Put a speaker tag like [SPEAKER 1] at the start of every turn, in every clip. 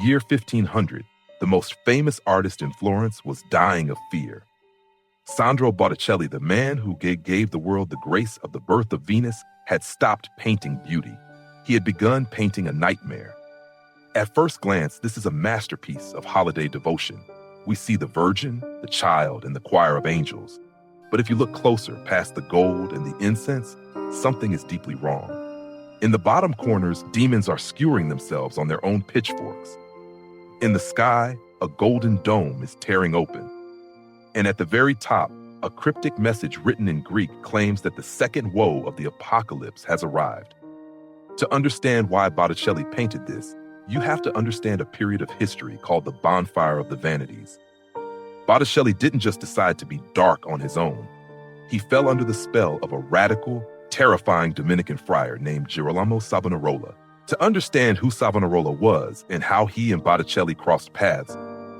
[SPEAKER 1] Year 1500, the most famous artist in Florence was dying of fear. Sandro Botticelli, the man who gave the world the grace of the birth of Venus, had stopped painting beauty. He had begun painting a nightmare. At first glance, this is a masterpiece of holiday devotion. We see the Virgin, the Child, and the choir of angels. But if you look closer, past the gold and the incense, something is deeply wrong. In the bottom corners, demons are skewering themselves on their own pitchforks. In the sky, a golden dome is tearing open. And at the very top, a cryptic message written in Greek claims that the second woe of the apocalypse has arrived. To understand why Botticelli painted this, you have to understand a period of history called the Bonfire of the Vanities. Botticelli didn't just decide to be dark on his own. He fell under the spell of a radical, terrifying Dominican friar named Girolamo Savonarola. To understand who Savonarola was and how he and Botticelli crossed paths,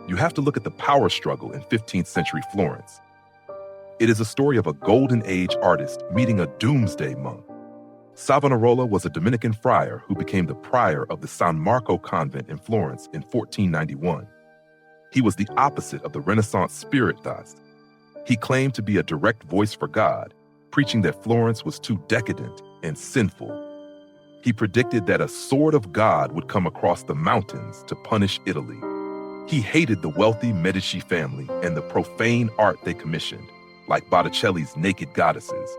[SPEAKER 1] you have to look at the power struggle in 15th century Florence. It is a story of a Golden Age artist meeting a doomsday monk. Savonarola was a Dominican friar who became the prior of the San Marco convent in Florence in 1491. He was the opposite of the Renaissance Spiritists. He claimed to be a direct voice for God, preaching that Florence was too decadent and sinful. He predicted that a sword of God would come across the mountains to punish Italy. He hated the wealthy Medici family and the profane art they commissioned, like Botticelli's naked goddesses.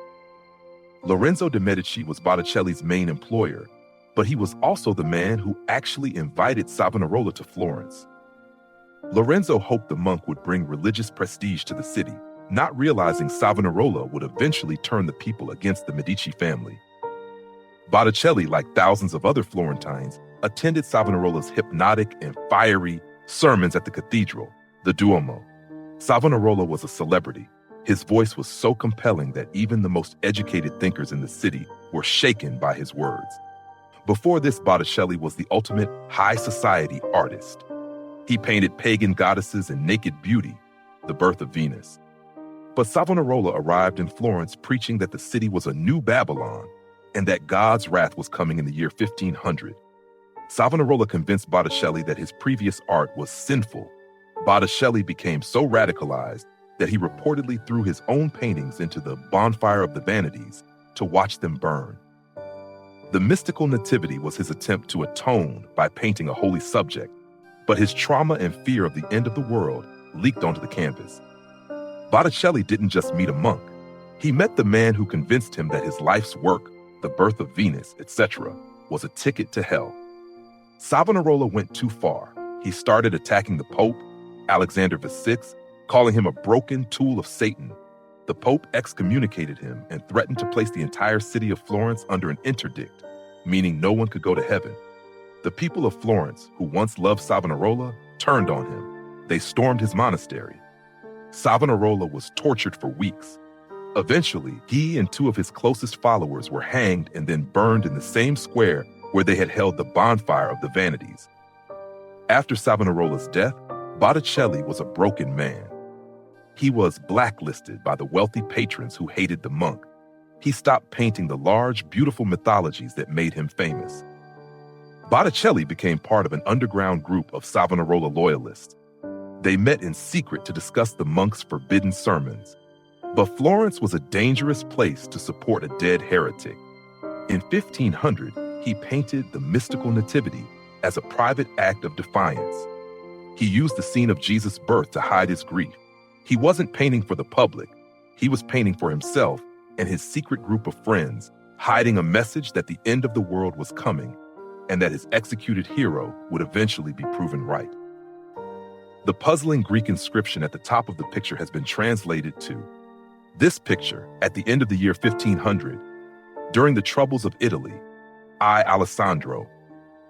[SPEAKER 1] Lorenzo de' Medici was Botticelli's main employer, but he was also the man who actually invited Savonarola to Florence. Lorenzo hoped the monk would bring religious prestige to the city, not realizing Savonarola would eventually turn the people against the Medici family. Botticelli, like thousands of other Florentines, attended Savonarola's hypnotic and fiery sermons at the cathedral, the Duomo. Savonarola was a celebrity. His voice was so compelling that even the most educated thinkers in the city were shaken by his words. Before this, Botticelli was the ultimate high society artist. He painted pagan goddesses and naked beauty, the birth of Venus. But Savonarola arrived in Florence preaching that the city was a new Babylon and that God's wrath was coming in the year 1500. Savonarola convinced Botticelli that his previous art was sinful. Botticelli became so radicalized that he reportedly threw his own paintings into the Bonfire of the Vanities to watch them burn. The Mystical Nativity was his attempt to atone by painting a holy subject, but his trauma and fear of the end of the world leaked onto the canvas. Botticelli didn't just meet a monk. He met the man who convinced him that his life's work, the birth of Venus, etc., was a ticket to hell. Savonarola went too far. He started attacking the Pope, Alexander VI, calling him a broken tool of Satan. The Pope excommunicated him and threatened to place the entire city of Florence under an interdict, meaning no one could go to heaven. The people of Florence, who once loved Savonarola, turned on him. They stormed his monastery. Savonarola was tortured for weeks. Eventually, he and two of his closest followers were hanged and then burned in the same square where they had held the Bonfire of the Vanities. After Savonarola's death, Botticelli was a broken man. He was blacklisted by the wealthy patrons who hated the monk. He stopped painting the large, beautiful mythologies that made him famous. Botticelli became part of an underground group of Savonarola loyalists. They met in secret to discuss the monk's forbidden sermons. But Florence was a dangerous place to support a dead heretic. In 1500, he painted the Mystical Nativity as a private act of defiance. He used the scene of Jesus' birth to hide his grief. He wasn't painting for the public. He was painting for himself and his secret group of friends, hiding a message that the end of the world was coming and that his executed hero would eventually be proven right. The puzzling Greek inscription at the top of the picture has been translated to, "This picture, at the end of the year 1500, during the troubles of Italy, I, Alessandro,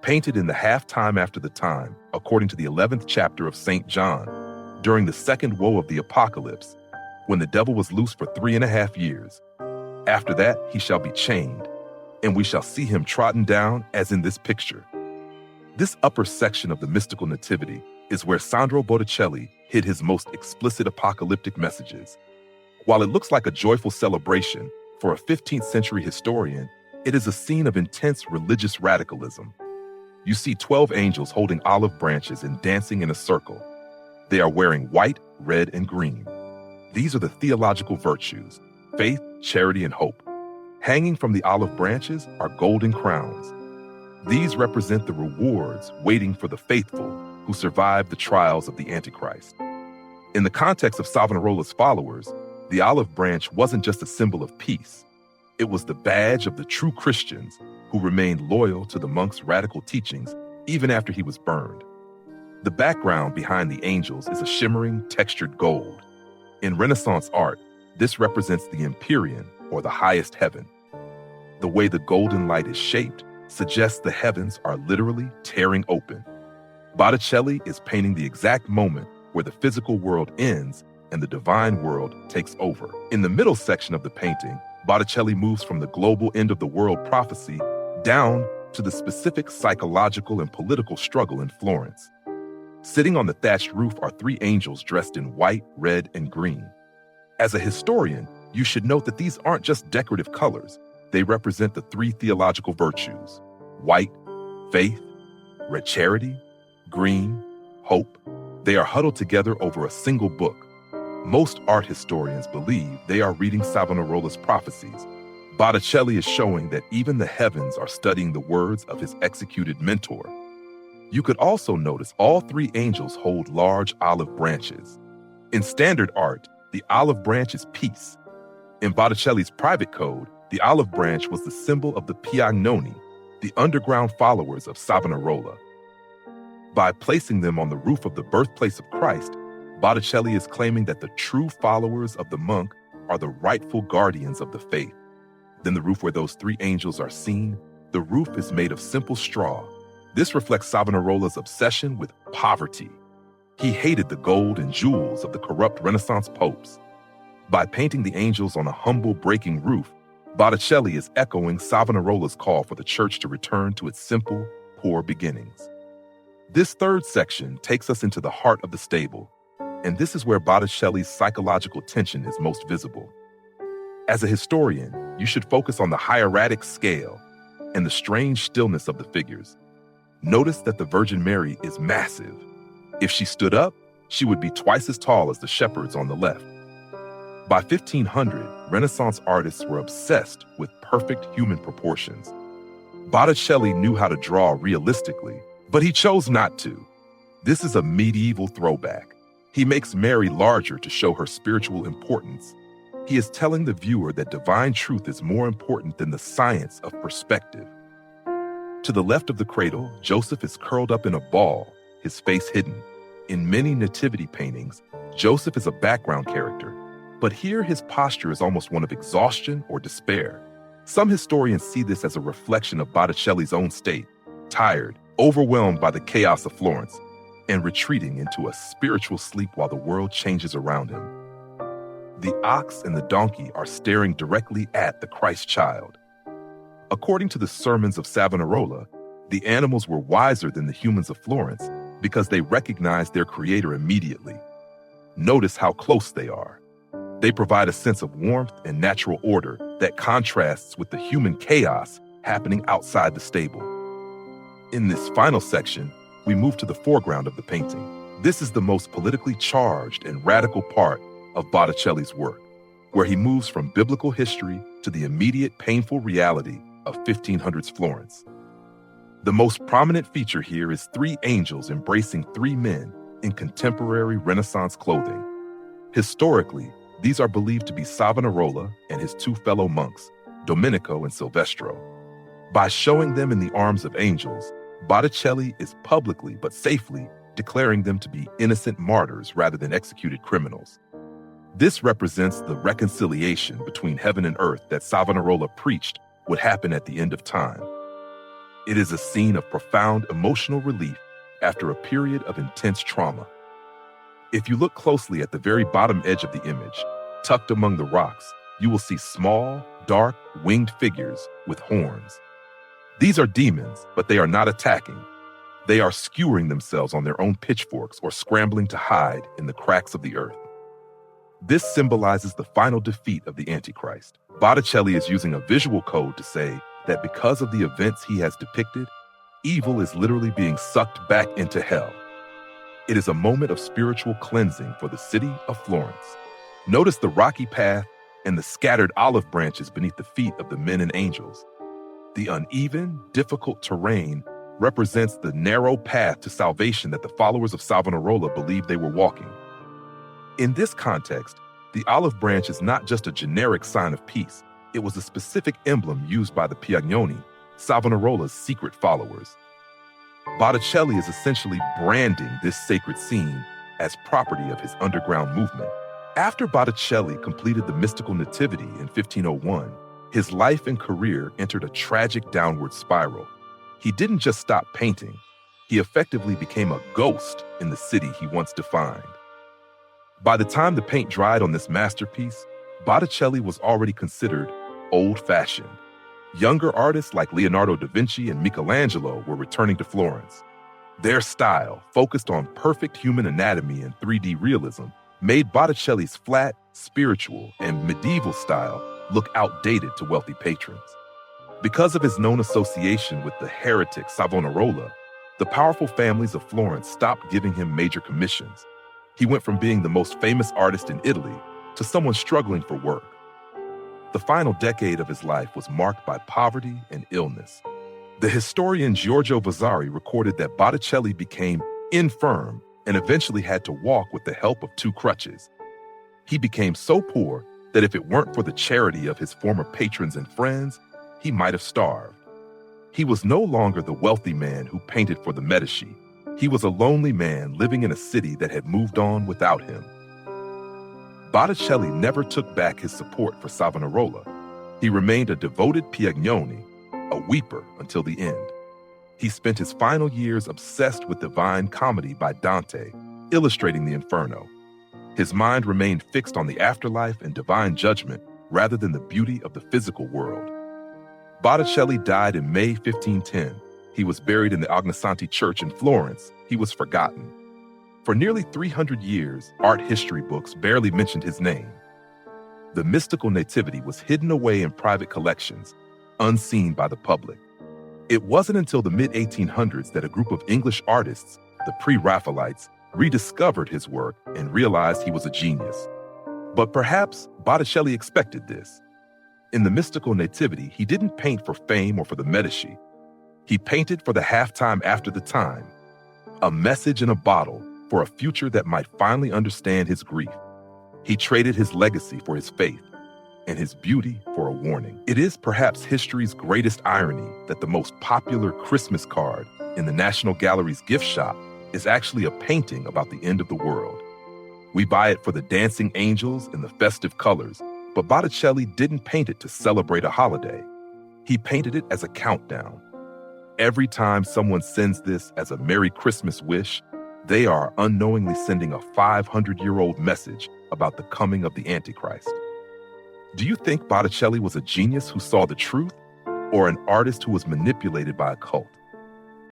[SPEAKER 1] painted in the half-time after the time, according to the 11th chapter of St. John, during the second woe of the apocalypse, when the devil was loose for 3.5 years. After that, he shall be chained, and we shall see him trodden down as in this picture." This upper section of the Mystical Nativity is where Sandro Botticelli hid his most explicit apocalyptic messages. While it looks like a joyful celebration, for a 15th century historian, it is a scene of intense religious radicalism. You see 12 angels holding olive branches and dancing in a circle. They are wearing white, red, and green. These are the theological virtues: faith, charity, and hope. Hanging from the olive branches are golden crowns. These represent the rewards waiting for the faithful who survive the trials of the Antichrist. In the context of Savonarola's followers, the olive branch wasn't just a symbol of peace. It was the badge of the true Christians who remained loyal to the monk's radical teachings even after he was burned. The background behind the angels is a shimmering, textured gold. In Renaissance art, this represents the Empyrean, or the highest heaven. The way the golden light is shaped suggests the heavens are literally tearing open. Botticelli is painting the exact moment where the physical world ends and the divine world takes over. In the middle section of the painting, Botticelli moves from the global end of the world prophecy down to the specific psychological and political struggle in Florence. Sitting on the thatched roof are three angels dressed in white, red, and green. As a historian, you should note that these aren't just decorative colors. They represent the three theological virtues: white, faith; red, charity; green, hope. They are huddled together over a single book. Most art historians believe they are reading Savonarola's prophecies. Botticelli is showing that even the heavens are studying the words of his executed mentor. You could also notice all three angels hold large olive branches. In standard art, the olive branch is peace. In Botticelli's private code, the olive branch was the symbol of the Piagnoni, the underground followers of Savonarola. By placing them on the roof of the birthplace of Christ, Botticelli is claiming that the true followers of the monk are the rightful guardians of the faith. Then the roof where those three angels are seen, the roof is made of simple straw. This reflects Savonarola's obsession with poverty. He hated the gold and jewels of the corrupt Renaissance popes. By painting the angels on a humble breaking roof, Botticelli is echoing Savonarola's call for the church to return to its simple, poor beginnings. This third section takes us into the heart of the stable, and this is where Botticelli's psychological tension is most visible. As a historian, you should focus on the hieratic scale and the strange stillness of the figures. Notice that the Virgin Mary is massive. If she stood up, she would be twice as tall as the shepherds on the left. By 1500, Renaissance artists were obsessed with perfect human proportions. Botticelli knew how to draw realistically, but he chose not to. This is a medieval throwback. He makes Mary larger to show her spiritual importance. He is telling the viewer that divine truth is more important than the science of perspective. To the left of the cradle, Joseph is curled up in a ball, his face hidden. In many nativity paintings, Joseph is a background character, but here his posture is almost one of exhaustion or despair. Some historians see this as a reflection of Botticelli's own state, tired, overwhelmed by the chaos of Florence, and retreating into a spiritual sleep while the world changes around him. The ox and the donkey are staring directly at the Christ child. According to the sermons of Savonarola, the animals were wiser than the humans of Florence because they recognized their creator immediately. Notice how close they are. They provide a sense of warmth and natural order that contrasts with the human chaos happening outside the stable. In this final section, we move to the foreground of the painting. This is the most politically charged and radical part of Botticelli's work, where he moves from biblical history to the immediate painful reality of 1500s Florence. The most prominent feature here is three angels embracing three men in contemporary Renaissance clothing. Historically, these are believed to be Savonarola and his two fellow monks, Domenico and Silvestro. By showing them in the arms of angels, Botticelli is publicly but safely declaring them to be innocent martyrs rather than executed criminals. This represents the reconciliation between heaven and earth that Savonarola preached would happen at the end of time. It is a scene of profound emotional relief after a period of intense trauma. If you look closely at the very bottom edge of the image, tucked among the rocks, you will see small, dark, winged figures with horns. These are demons, but they are not attacking. They are skewering themselves on their own pitchforks or scrambling to hide in the cracks of the earth. This symbolizes the final defeat of the Antichrist. Botticelli is using a visual code to say that because of the events he has depicted, evil is literally being sucked back into hell. It is a moment of spiritual cleansing for the city of Florence. Notice the rocky path and the scattered olive branches beneath the feet of the men and angels. The uneven, difficult terrain represents the narrow path to salvation that the followers of Savonarola believed they were walking. In this context, the olive branch is not just a generic sign of peace. It was a specific emblem used by the Piagnoni, Savonarola's secret followers. Botticelli is essentially branding this sacred scene as property of his underground movement. After Botticelli completed the Mystical Nativity in 1501, his life and career entered a tragic downward spiral. He didn't just stop painting, he effectively became a ghost in the city he once defined. By the time the paint dried on this masterpiece, Botticelli was already considered old-fashioned. Younger artists like Leonardo da Vinci and Michelangelo were returning to Florence. Their style, focused on perfect human anatomy and 3D realism, made Botticelli's flat, spiritual, and medieval style look outdated to wealthy patrons. Because of his known association with the heretic Savonarola, the powerful families of Florence stopped giving him major commissions. He went from being the most famous artist in Italy to someone struggling for work. The final decade of his life was marked by poverty and illness. The historian Giorgio Vasari recorded that Botticelli became infirm and eventually had to walk with the help of 2 crutches. He became so poor that if it weren't for the charity of his former patrons and friends, he might have starved. He was no longer the wealthy man who painted for the Medici. He was a lonely man living in a city that had moved on without him. Botticelli never took back his support for Savonarola. He remained a devoted Piagnoni, a weeper until the end. He spent his final years obsessed with Divine Comedy by Dante, illustrating the Inferno. His mind remained fixed on the afterlife and divine judgment rather than the beauty of the physical world. Botticelli died in May 1510. He was buried in the Ognissanti Church in Florence. He was forgotten. For nearly 300 years, art history books barely mentioned his name. The Mystical Nativity was hidden away in private collections, unseen by the public. It wasn't until the mid-1800s that a group of English artists, the Pre-Raphaelites, rediscovered his work and realized he was a genius. But perhaps Botticelli expected this. In the Mystical Nativity, he didn't paint for fame or for the Medici. He painted for the halftime after the time, a message in a bottle for a future that might finally understand his grief. He traded his legacy for his faith and his beauty for a warning. It is perhaps history's greatest irony that the most popular Christmas card in the National Gallery's gift shop is actually a painting about the end of the world. We buy it for the dancing angels and the festive colors, but Botticelli didn't paint it to celebrate a holiday. He painted it as a countdown. Every time someone sends this as a Merry Christmas wish, they are unknowingly sending a 500-year-old message about the coming of the Antichrist. Do you think Botticelli was a genius who saw the truth, or an artist who was manipulated by a cult?